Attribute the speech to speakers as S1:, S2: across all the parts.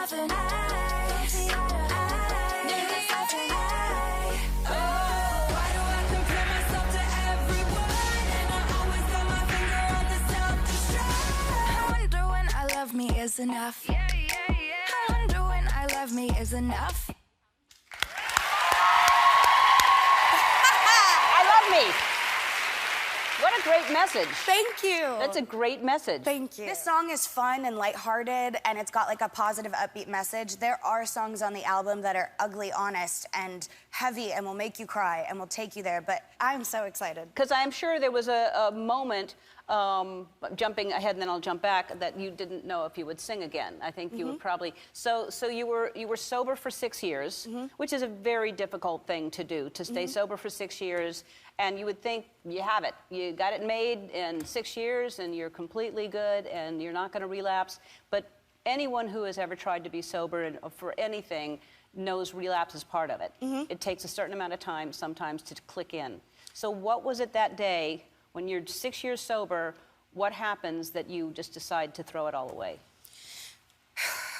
S1: nothing. Nearly nothing. Why do I compare myself to everyone? And I always got my finger on the self-destruct. I wonder when I love me is enough. I wonder when I love me is enough.
S2: I love me. What a great message.
S3: Thank you.
S2: That's a great message.
S3: Thank you. This song is fun and lighthearted, and it's got like a positive, upbeat message. There are songs on the album that are ugly, honest, and heavy, and will make you cry, and will take you there, but I'm so excited.
S2: Because I'm sure there was a moment, jumping ahead and then I'll jump back, that you didn't know if you would sing again. I think you would probably, so you were sober for 6 years, which is a very difficult thing to do, to stay sober for 6 years, and you would think you have it. You got it made in 6 years and you're completely good and you're not gonna relapse, but anyone who has ever tried to be sober and for anything knows relapse is part of it. It takes a certain amount of time sometimes to click in. So what was it that day when you're 6 years sober, what happens that you just decide to throw it all away?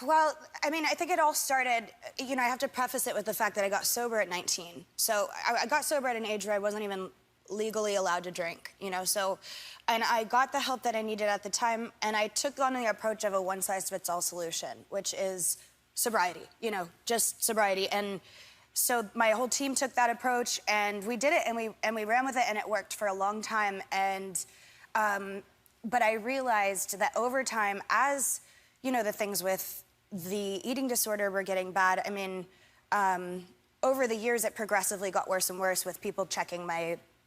S3: Well, I mean, I think it all started, you know, I have to preface it with the fact that I got sober at 19. So I got sober at an age where I wasn't even legally allowed to drink, you know, so, and I got the help that I needed at the time, and I took on the approach of a one-size-fits-all solution, which is sobriety, you know, just sobriety. And so my whole team took that approach, and we did it, and we ran with it, and it worked for a long time. And but I realized that over time, as you know, the things with the eating disorder were getting bad. I mean, over the years, it progressively got worse and worse with people checking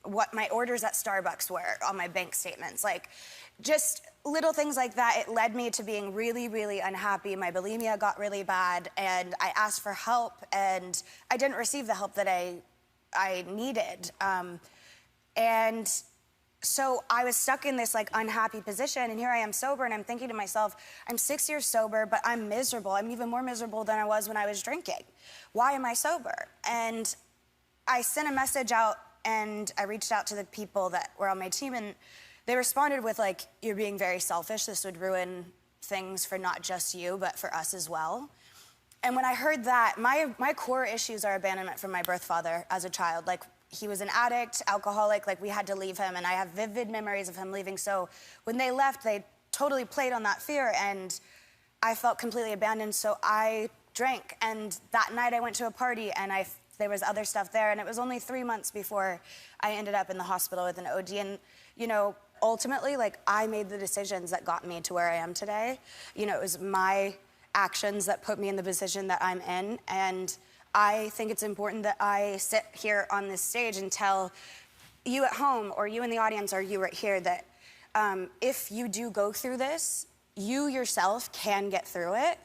S3: what my orders at Starbucks were on my bank statements. Like, just little things like that. It led me to being really, really unhappy. My bulimia got really bad, and I asked for help, and I didn't receive the help that I needed. And so I was stuck in this like unhappy position, and here I am sober, and I'm thinking to myself, I'm 6 years sober, but I'm miserable. I'm even more miserable than I was when I was drinking. Why am I sober? And I sent a message out, and I reached out to the people that were on my team, and they responded with like, you're being very selfish. This would ruin things for not just you, but for us as well. And when I heard that, my core issues are abandonment from my birth father as a child. Like, he was an addict, alcoholic, like we had to leave him, and I have vivid memories of him leaving. So when they left, they totally played on that fear, and I felt completely abandoned, so I drank. And that night I went to a party, and there was other stuff there, and it was only 3 months before I ended up in the hospital with an OD. And, you know, ultimately, like, I made the decisions that got me to where I am today. You know, it was my actions that put me in the position that I'm in, and I think it's important that I sit here on this stage and tell you at home, or you in the audience, or you right here, that if you do go through this, you yourself can get through it.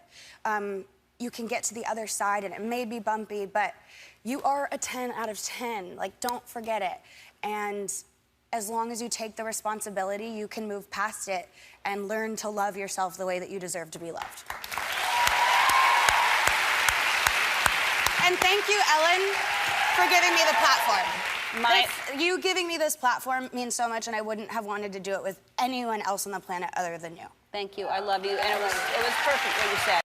S3: You can get to the other side, and it may be bumpy, but you are a 10 out of 10. Like, don't forget it. And as long as you take the responsibility, you can move past it and learn to love yourself the way that you deserve to be loved. And thank you, Ellen, for giving me the platform. You giving me this platform means so much, and I wouldn't have wanted to do it with anyone else on the planet other than you.
S2: Thank you. I love you. And it was perfect what you said.